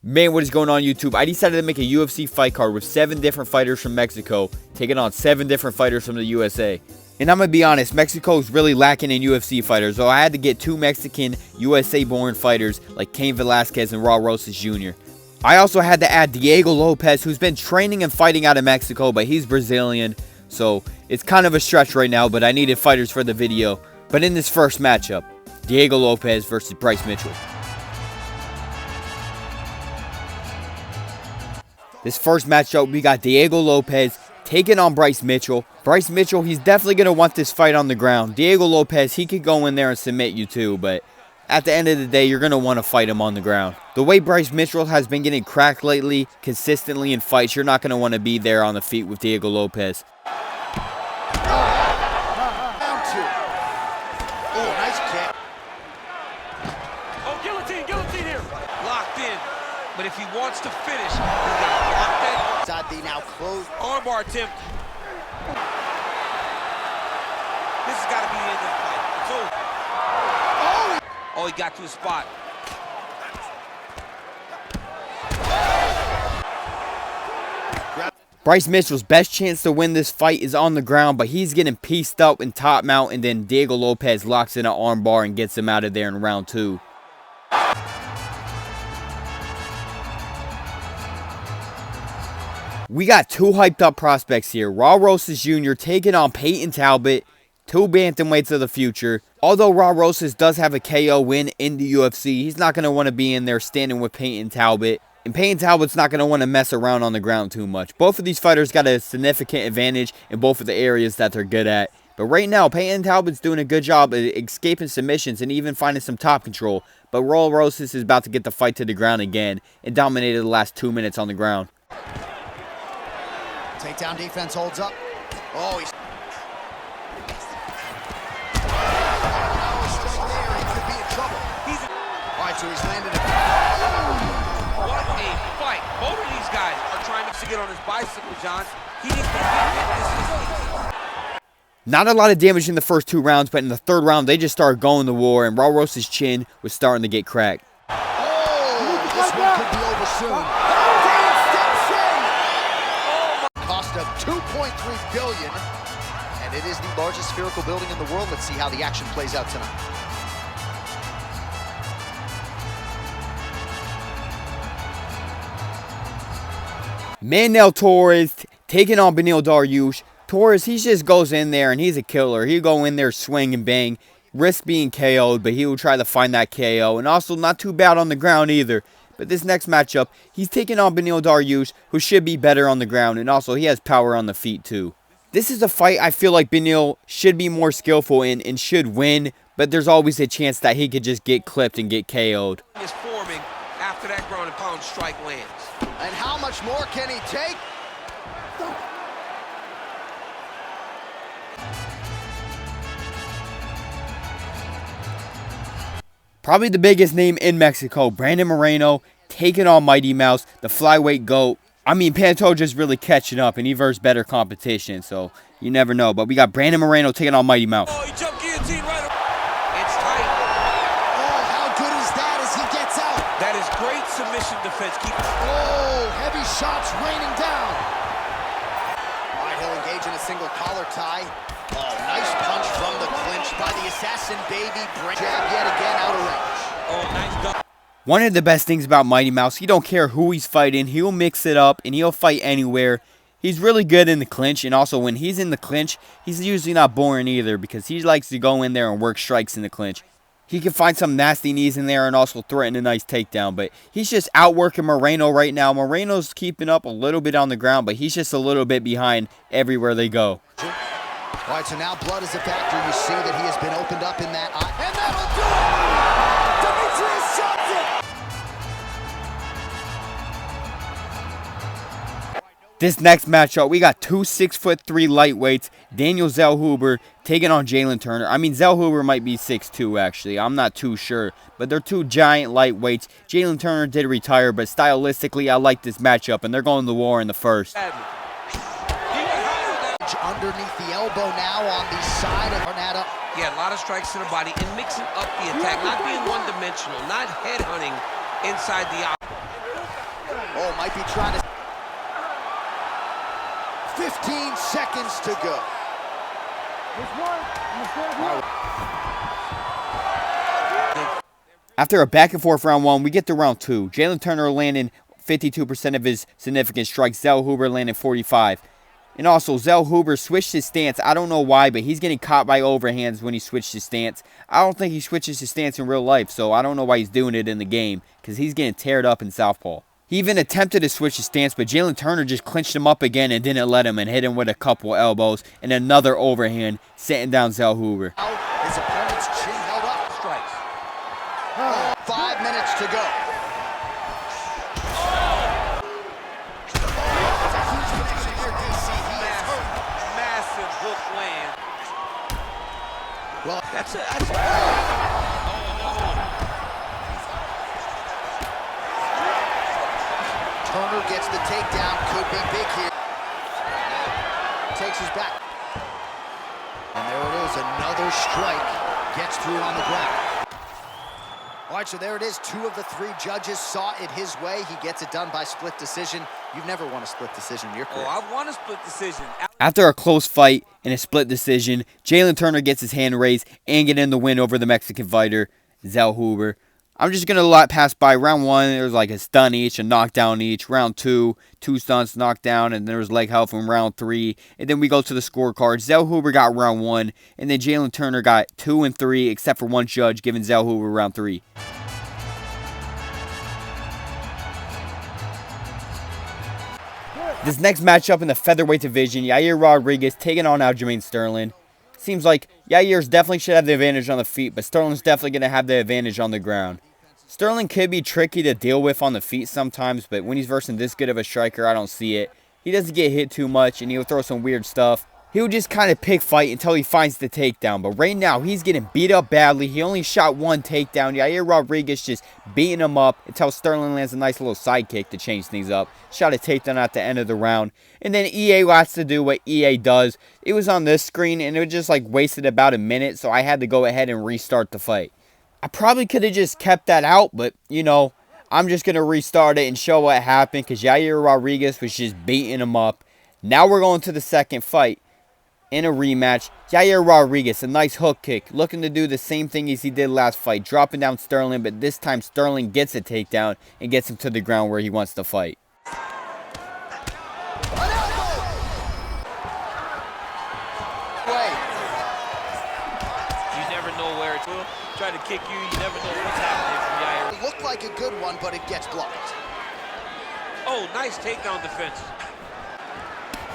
Man, what is going on YouTube? I decided to make a UFC fight card with 7 different fighters from Mexico taking on 7 different fighters from the USA. And I'm going to be honest, Mexico is really lacking in UFC fighters, so I had to get 2 Mexican USA-born fighters like Cain Velasquez and Rosas Jr. I also had to add Diego Lopez, who's been training and fighting out of Mexico, but he's Brazilian, so it's kind of a stretch right now, but I needed fighters for the video. But in this first matchup, Diego Lopez versus Bryce Mitchell. This first matchup, we got Diego Lopez taking on Bryce Mitchell. Bryce Mitchell, he's definitely going to want this fight on the ground. Diego Lopez, he could go in there and submit you too, but at the end of the day, you're going to want to fight him on the ground. The way Bryce Mitchell has been getting cracked lately, consistently in fights, you're not going to want to be there on the feet with Diego Lopez. Guillotine here. Locked in. But if he wants to finish, he's got to block that. Side the now closed. Armbar attempt. This has got to be the end of the fight. It's over. Oh, he got to his spot. Bryce Mitchell's best chance to win this fight is on the ground, but he's getting pieced up in top mount, and then Diego Lopez locks in an armbar and gets him out of there in round 2. We got 2 hyped up prospects here. Rosas Jr. taking on Payton Talbot, 2 bantamweights of the future. Although Rosas does have a KO win in the UFC, he's not going to want to be in there standing with Payton Talbot. And Payton Talbot's not going to want to mess around on the ground too much. Both of these fighters got a significant advantage in both of the areas that they're good at. But right now, Payton Talbot's doing a good job of escaping submissions and even finding some top control. But Rosas is about to get the fight to the ground again and dominated the last 2 minutes on the ground. Takedown defense holds up. Oh, he's... He could be in trouble. All right, so he's landed it. What a fight. Both of these guys are trying to get on his bicycle, John. He needs to get Not a lot of damage in the first 2 rounds, but in the 3rd round, they just started going to war, and Rosas' chin was starting to get cracked. Oh, this one could be over soon. Cost of $2.3 billion, and it is the largest spherical building in the world. Let's see how the action plays out tonight. Manel Torres taking on Beneil Dariush. Torres, he just goes in there and he's a killer. He'll go in there, swing and bang, risk being KO'd, but he will try to find that KO. And also not too bad on the ground either. But this next matchup, he's taking on Beneil Dariush, who should be better on the ground, and also he has power on the feet too. This is a fight I feel like Beneil should be more skillful in and should win, but there's always a chance that he could just get clipped and get KO'd. Is forming after that ground and pound strike lands. And how much more can he take? Probably the biggest name in Mexico, Brandon Moreno, taking on Mighty Mouse, the flyweight GOAT. I mean, Pantoja's really catching up, and he versus better competition, so you never know. But we got Brandon Moreno taking on Mighty Mouse. Oh, he jumped guillotine right up. It's tight. Oh, how good is that as he gets out? That is great submission defense. Oh, heavy shots raining down. All right, he'll engage in a single collar tie. Oh, nice punch from the clinch by the assassin baby. Jab yet again out of range. Oh, nice duck. One of the best things about Mighty Mouse, he don't care who he's fighting. He'll mix it up, and he'll fight anywhere. He's really good in the clinch, and also when he's in the clinch, he's usually not boring either because he likes to go in there and work strikes in the clinch. He can find some nasty knees in there and also threaten a nice takedown, but he's just outworking Moreno right now. Moreno's keeping up a little bit on the ground, but he's just a little bit behind everywhere they go. All right, so now blood is a factor. You see that he has been opened up in that eye. And that'll do it! Demetrius Johnson! This next matchup, we got 2 6'3" lightweights. Daniel Zellhuber taking on Jaylen Turner. I mean, Zellhuber might be 6'2", actually. I'm not too sure. But they're 2 giant lightweights. Jaylen Turner did retire, but stylistically, I like this matchup, and they're going to war in the first. Underneath the elbow now on the side of Tornado. Yeah, a lot of strikes to the body and mixing up the attack, not being one-dimensional, not headhunting inside the eye. Oh, might be trying to... 15 seconds to go. After a back and forth round 1, we get to round 2. Jaylen Turner landing 52% of his significant strikes. Zell Huber landing 45. And also, Zell Huber switched his stance. I don't know why, but he's getting caught by overhands when he switched his stance. I don't think he switches his stance in real life, so I don't know why he's doing it in the game, because he's getting teared up in southpaw. He even attempted to switch his stance, but Jaylen Turner just clinched him up again and didn't let him and hit him with a couple elbows and another overhand, sitting down Zell Huber. His opponent's chin held up. Strikes. 5 minutes to go. Massive hook land. Well, That's it. Turner gets the takedown. Could be big here. Takes his back. And there it is. Another strike. Gets through on the ground. All right, so there it is. 2 of the 3 judges saw it his way. He gets it done by split decision. You've never won a split decision in your career. Oh, I won a split decision. After a close fight and a split decision, Jaylen Turner gets his hand raised and getting the win over the Mexican fighter, Zell Huber. I'm just going to let pass by. Round 1, there was like a stun each, a knockdown each. Round 2, 2 stunts, knockdown, and there was leg health in round 3. And then we go to the scorecards. Zell Huber got round 1, and then Jaylen Turner got 2 and 3, except for one judge giving Zell Huber round 3. This next matchup in the featherweight division, Yair Rodriguez taking on Aljamain Sterling. Seems like Yair's definitely should have the advantage on the feet, but Sterling's definitely going to have the advantage on the ground. Sterling could be tricky to deal with on the feet sometimes, but when he's versing this good of a striker, I don't see it. He doesn't get hit too much, and he'll throw some weird stuff. He'll just kind of pick fight until he finds the takedown, but right now he's getting beat up badly. He only shot 1 takedown. Yair Rodriguez just beating him up until Sterling lands a nice little sidekick to change things up. Shot a takedown at the end of the round. And then EA wants to do what EA does. It was on this screen and it just like wasted about a minute, so I had to go ahead and restart the fight. I probably could have just kept that out, but you know, I'm just going to restart it and show what happened because Yair Rodriguez was just beating him up. Now we're going to the second fight. In a rematch, Yair Rodriguez, a nice hook kick, looking to do the same thing as he did last fight, dropping down Sterling, but this time Sterling gets a takedown and gets him to the ground where he wants to fight. You never know where it will try to kick you. You never know what's happening from Yair. It looked like a good one, but it gets blocked. Oh, nice takedown defense.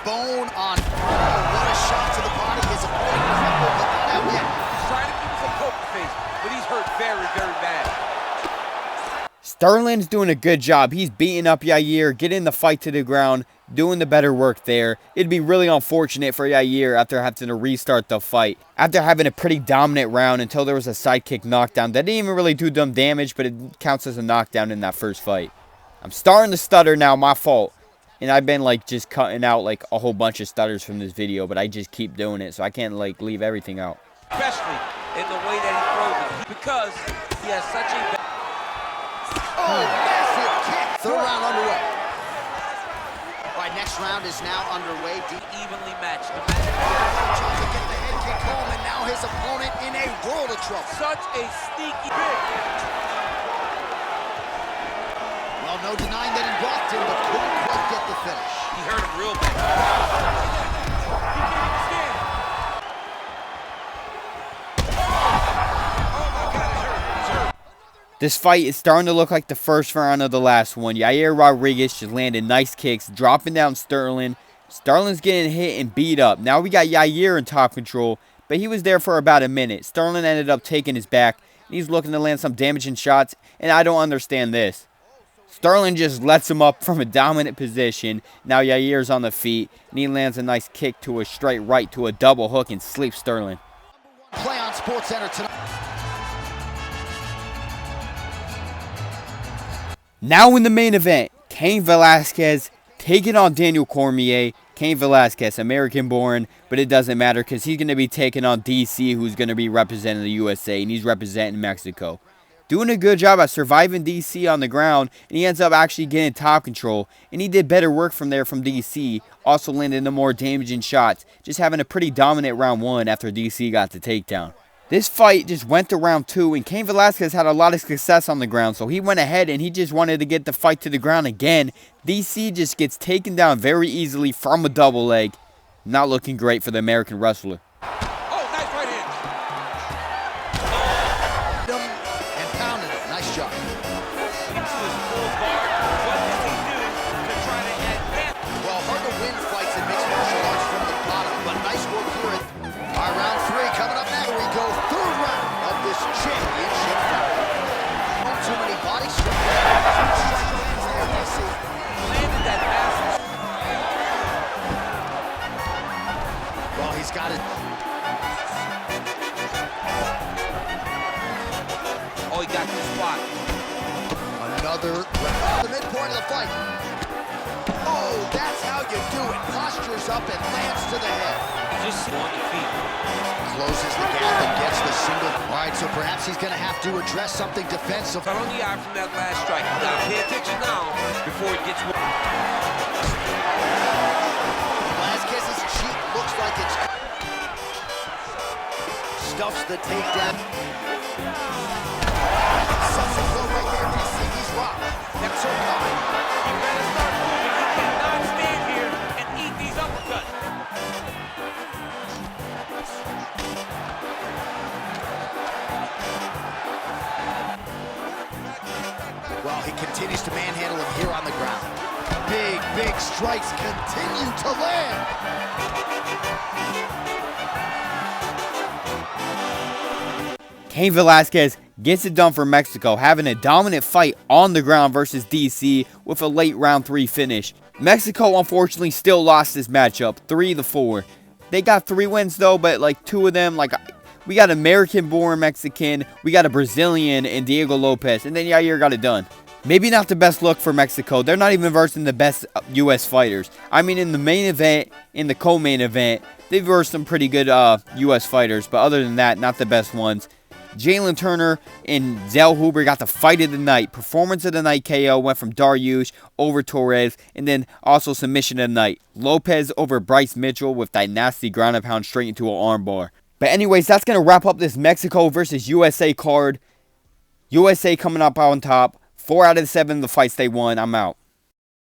Bone on. Oh, what a shot to the body. His opponent crumbled, but not out yet. He's trying to give us a poker face, but he's hurt very, very bad. Sterling's doing a good job. He's beating up Yair, getting the fight to the ground, doing the better work there. It'd be really unfortunate for Yair after having to restart the fight. After having a pretty dominant round until there was a sidekick knockdown. That didn't even really do them damage, but it counts as a knockdown in that first fight. I'm starting to stutter now, my fault. And I've been like just cutting out like a whole bunch of stutters from this video, but I just keep doing it, so I can't like leave everything out. Especially in the way that he throws it, because he has such a... Oh, massive kick. Third round underway. All right, next round is now underway. evenly matched. Trying to get the head kick home, and now his opponent in a world of trouble. Such a sneaky pick. Well, no denying that he blocked him, but couldn't quite get the finish. He hurt him real bad. He can't even stand. Oh my God, he's hurt. He's hurt. This fight is starting to look like the first round of the last one. Yair Rodriguez just landed nice kicks, dropping down Sterling. Sterling's getting hit and beat up. Now we got Yair in top control, but he was there for about a minute. Sterling ended up taking his back. He's looking to land some damaging shots, and I don't understand this. Sterling just lets him up from a dominant position. Now Yair's on the feet, and he lands a nice kick to a straight right to a double hook and sleeps Sterling. Play on SportsCenter tonight. Now in the main event, Cain Velasquez taking on Daniel Cormier. Cain Velasquez, American-born, but it doesn't matter because he's going to be taking on DC, who's going to be representing the USA, and he's representing Mexico. doing a good job at surviving DC on the ground, and he ends up actually getting top control, and he did better work from there from DC, also landing the more damaging shots, just having a pretty dominant round 1 after DC got the takedown. This fight just went to round 2, and Cain Velasquez had a lot of success on the ground, so he went ahead and he just wanted to get the fight to the ground again. DC just gets taken down very easily from a double leg. Not looking great for the American wrestler. Oh, nice right hand. And pounded it. Nice job. Into his full guard. What does he do to try to advance? Well, hard to win fights in mixed martial arts from the bottom, but nice work here. All right, round 3 coming up next. We go third round of this championship fight. Not too many body strikes. Landed that massive. Well, he's got it. Oh, he got the spot. Another the midpoint of the fight. Oh, that's how you do it. Postures up and lands to the head. He just on the feet. Closes the gap and gets the single. All right, so perhaps he's going to have to address something defensive. Cut on the eye from that last strike. Now pay attention now before he gets. Velasquez's cheek looks like it's stuffs the takedown. Sucks a blow right there, DC. He's rocked. That's so high. You better start moving. You cannot stand here and eat these uppercuts. Well, he continues to manhandle him here on the ground. Big strikes continue to land. Cain Velasquez gets it done for Mexico, having a dominant fight on the ground versus DC with a late round 3 finish. Mexico unfortunately still lost this matchup, 3-4. They got 3 wins though, but like 2 of them, like we got American-born Mexican, we got a Brazilian in Diego Lopez, and then Yair got it done. Maybe not the best look for Mexico. They're not even versing the best U.S. fighters. I mean, in the main event, in the co-main event, they've versed some pretty good U.S. fighters, but other than that, not the best ones. Jaylen Turner and Zell Huber got the fight of the night. Performance of the night KO went from Dariush over Torres, and then also submission of the night. Lopez over Bryce Mitchell with that nasty ground and pound straight into an armbar. But anyways, that's going to wrap up this Mexico versus USA card. USA coming up on top. 4 out of 7 of the fights they won. I'm out.